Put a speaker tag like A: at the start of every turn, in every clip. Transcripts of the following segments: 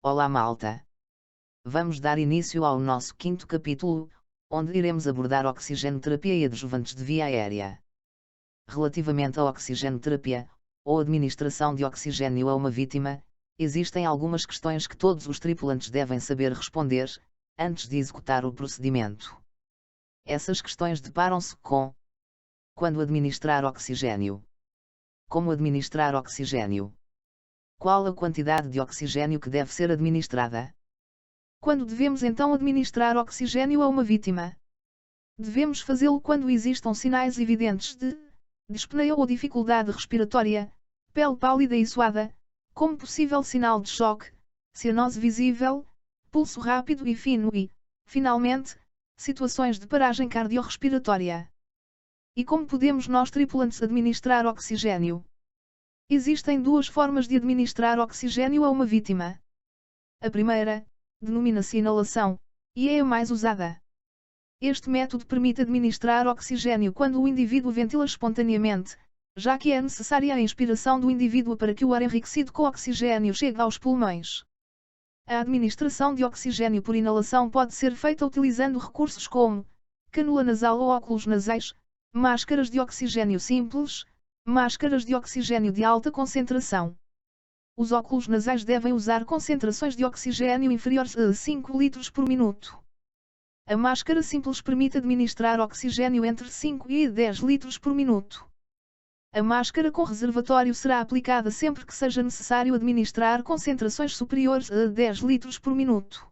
A: Olá malta! Vamos dar início ao nosso quinto capítulo, onde iremos abordar oxigenoterapia e adjuvantes de via aérea. Relativamente à oxigenoterapia, ou administração de oxigênio a uma vítima, existem algumas questões que todos os tripulantes devem saber responder, antes de executar o procedimento. Essas questões deparam-se com: quando administrar oxigênio? Como administrar oxigênio? Qual a quantidade de oxigênio que deve ser administrada? Quando devemos então administrar oxigênio a uma vítima? Devemos fazê-lo quando existam sinais evidentes de dispneia ou dificuldade respiratória, pele pálida e suada, como possível sinal de choque, cianose visível, pulso rápido e fino e, finalmente, situações de paragem cardiorrespiratória. E como podemos nós tripulantes administrar oxigênio? Existem duas formas de administrar oxigênio a uma vítima. A primeira, denomina-se inalação, e é a mais usada. Este método permite administrar oxigênio quando o indivíduo ventila espontaneamente, já que é necessária a inspiração do indivíduo para que o ar enriquecido com oxigênio chegue aos pulmões. A administração de oxigênio por inalação pode ser feita utilizando recursos como canula nasal ou óculos nasais, máscaras de oxigênio simples, máscaras de oxigênio de alta concentração. Os óculos nasais devem usar concentrações de oxigênio inferiores a 5 litros por minuto. A máscara simples permite administrar oxigênio entre 5 e 10 litros por minuto. A máscara com reservatório será aplicada sempre que seja necessário administrar concentrações superiores a 10 litros por minuto.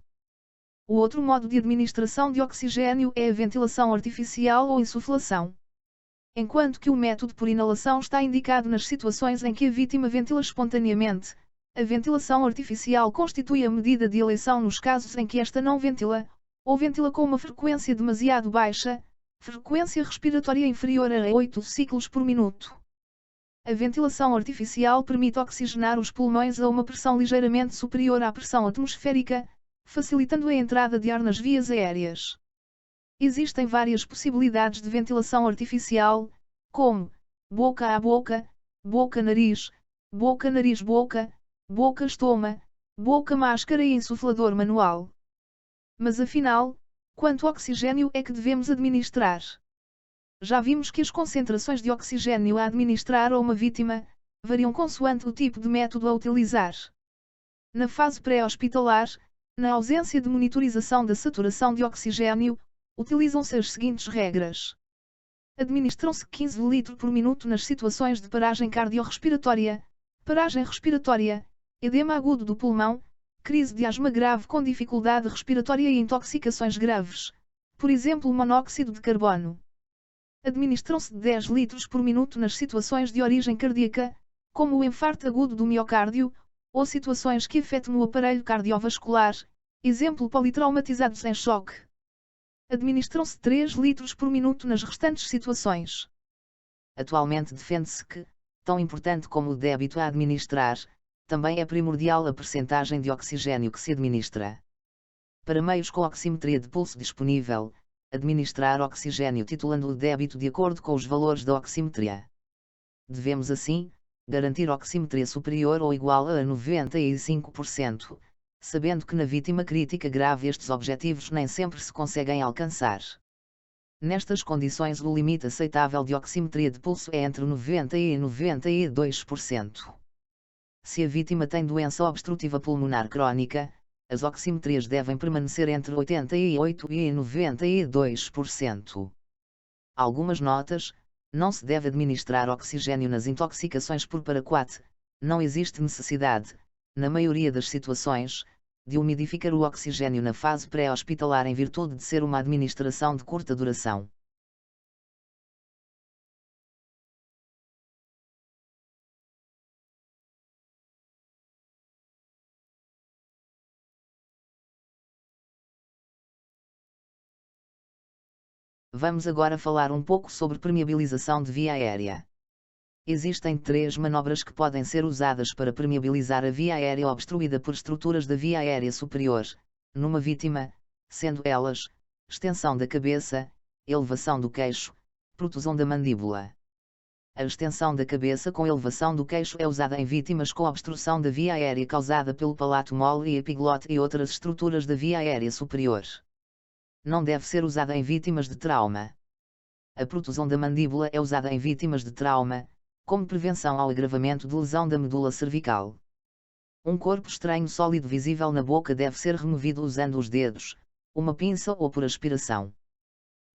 A: O outro modo de administração de oxigênio é a ventilação artificial ou insuflação. Enquanto que o método por inalação está indicado nas situações em que a vítima ventila espontaneamente, a ventilação artificial constitui a medida de eleição nos casos em que esta não ventila, ou ventila com uma frequência demasiado baixa, frequência respiratória inferior a 8 ciclos por minuto. A ventilação artificial permite oxigenar os pulmões a uma pressão ligeiramente superior à pressão atmosférica, facilitando a entrada de ar nas vias aéreas. Existem várias possibilidades de ventilação artificial, como boca a boca, boca-nariz, boca-nariz-boca, boca-estoma, boca-máscara e insuflador manual. Mas afinal, quanto oxigênio é que devemos administrar? Já vimos que as concentrações de oxigênio a administrar a uma vítima variam consoante o tipo de método a utilizar. Na fase pré-hospitalar, na ausência de monitorização da saturação de oxigênio, utilizam-se as seguintes regras. Administram-se 15 litros por minuto nas situações de paragem cardiorrespiratória, paragem respiratória, edema agudo do pulmão, crise de asma grave com dificuldade respiratória e intoxicações graves, por exemplo monóxido de carbono. Administram-se 10 litros por minuto nas situações de origem cardíaca, como o infarto agudo do miocárdio, ou situações que afetam o aparelho cardiovascular, exemplo politraumatizados em choque. Administram-se 3 litros por minuto nas restantes situações. Atualmente defende-se que, tão importante como o débito a administrar, também é primordial a percentagem de oxigênio que se administra. Para meios com oximetria de pulso disponível, administrar oxigênio titulando o débito de acordo com os valores da oximetria. Devemos assim, garantir oximetria superior ou igual a 95%, sabendo que na vítima crítica grave estes objetivos nem sempre se conseguem alcançar. Nestas condições o limite aceitável de oximetria de pulso é entre 90% e 92%. Se a vítima tem doença obstrutiva pulmonar crónica, as oximetrias devem permanecer entre 88% e 92%. Algumas notas: não se deve administrar oxigênio nas intoxicações por paraquat, não existe necessidade, na maioria das situações, de umidificar o oxigênio na fase pré-hospitalar em virtude de ser uma administração de curta duração. Vamos agora falar um pouco sobre permeabilização de via aérea. Existem 3 manobras que podem ser usadas para permeabilizar a via aérea obstruída por estruturas da via aérea superior, numa vítima, sendo elas: extensão da cabeça, elevação do queixo, protusão da mandíbula. A extensão da cabeça com elevação do queixo é usada em vítimas com obstrução da via aérea causada pelo palato mole e epiglote e outras estruturas da via aérea superior. Não deve ser usada em vítimas de trauma. A protusão da mandíbula é usada em vítimas de trauma, como prevenção ao agravamento de lesão da medula cervical. Um corpo estranho sólido visível na boca deve ser removido usando os dedos, uma pinça ou por aspiração.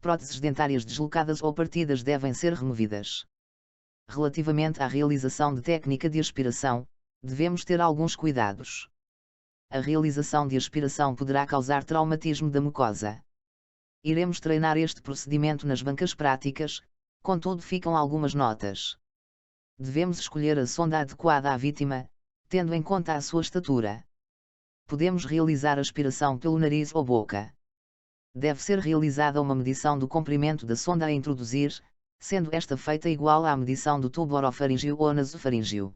A: Próteses dentárias deslocadas ou partidas devem ser removidas. Relativamente à realização de técnica de aspiração, devemos ter alguns cuidados. A realização de aspiração poderá causar traumatismo da mucosa. Iremos treinar este procedimento nas bancas práticas, contudo ficam algumas notas. Devemos escolher a sonda adequada à vítima, tendo em conta a sua estatura. Podemos realizar aspiração pelo nariz ou boca. Deve ser realizada uma medição do comprimento da sonda a introduzir, sendo esta feita igual à medição do tubo orofaríngeo ou nasofaríngeo.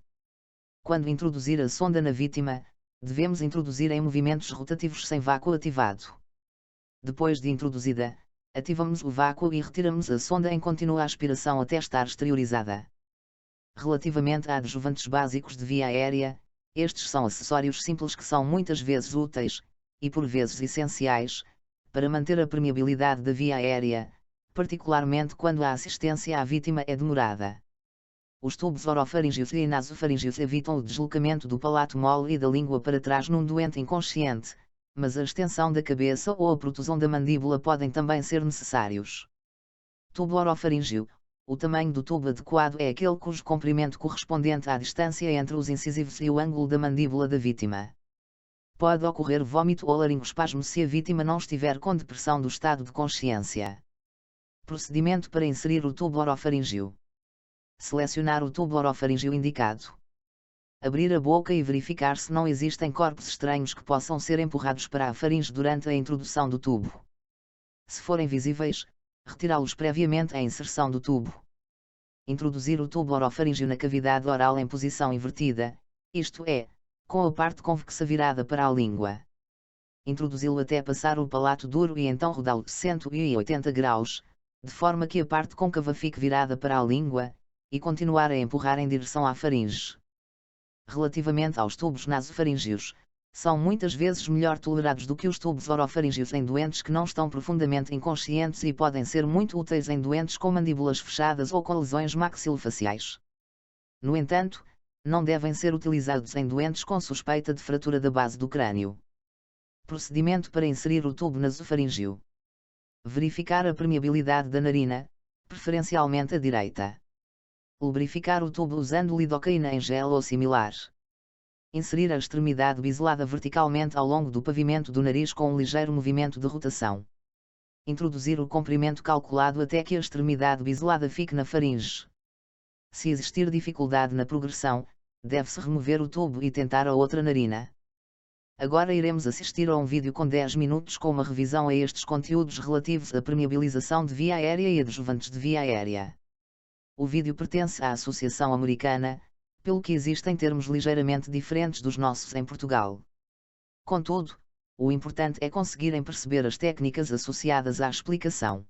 A: Quando introduzir a sonda na vítima, devemos introduzir em movimentos rotativos sem vácuo ativado. Depois de introduzida, ativamos o vácuo e retiramos a sonda em contínua aspiração até estar exteriorizada. Relativamente a adjuvantes básicos de via aérea, estes são acessórios simples que são muitas vezes úteis, e por vezes essenciais, para manter a permeabilidade da via aérea, particularmente quando a assistência à vítima é demorada. Os tubos orofaríngeos e nasofaríngeos evitam o deslocamento do palato mole e da língua para trás num doente inconsciente, mas a extensão da cabeça ou a protusão da mandíbula podem também ser necessários. Tubo orofaríngeo. O tamanho do tubo adequado é aquele cujo comprimento correspondente à distância entre os incisivos e o ângulo da mandíbula da vítima. Pode ocorrer vômito ou laringoespasmo se a vítima não estiver com depressão do estado de consciência. Procedimento para inserir o tubo orofaríngeo. Selecionar o tubo orofaríngeo indicado. Abrir a boca e verificar se não existem corpos estranhos que possam ser empurrados para a faringe durante a introdução do tubo. Se forem visíveis, retirá-los previamente à inserção do tubo. Introduzir o tubo orofaríngeo na cavidade oral em posição invertida, isto é, com a parte convexa virada para a língua. Introduzi-lo até passar o palato duro e então rodá-lo 180 graus, de forma que a parte côncava fique virada para a língua, e continuar a empurrar em direção à faringe. Relativamente aos tubos nasofaríngeos, são muitas vezes melhor tolerados do que os tubos orofaríngeos em doentes que não estão profundamente inconscientes e podem ser muito úteis em doentes com mandíbulas fechadas ou com lesões maxilofaciais. No entanto, não devem ser utilizados em doentes com suspeita de fratura da base do crânio. Procedimento para inserir o tubo nasofaríngeo. Verificar a permeabilidade da narina, preferencialmente a direita. Lubrificar o tubo usando lidocaína em gel ou similar. Inserir a extremidade biselada verticalmente ao longo do pavimento do nariz com um ligeiro movimento de rotação. Introduzir o comprimento calculado até que a extremidade biselada fique na faringe. Se existir dificuldade na progressão, deve-se remover o tubo e tentar a outra narina. Agora iremos assistir a um vídeo com 10 minutos com uma revisão a estes conteúdos relativos à permeabilização de via aérea e adjuvantes de via aérea. O vídeo pertence à Associação Americana, pelo que existem termos ligeiramente diferentes dos nossos em Portugal. Contudo, o importante é conseguirem perceber as técnicas associadas à explicação.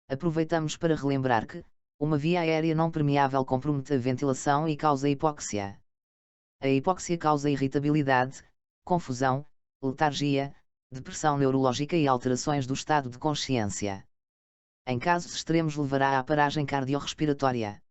A: Aproveitamos para relembrar que uma via aérea não permeável compromete a ventilação e causa hipóxia. A hipóxia causa irritabilidade, confusão, letargia, depressão neurológica e alterações do estado de consciência. Em casos extremos levará à paragem cardiorrespiratória.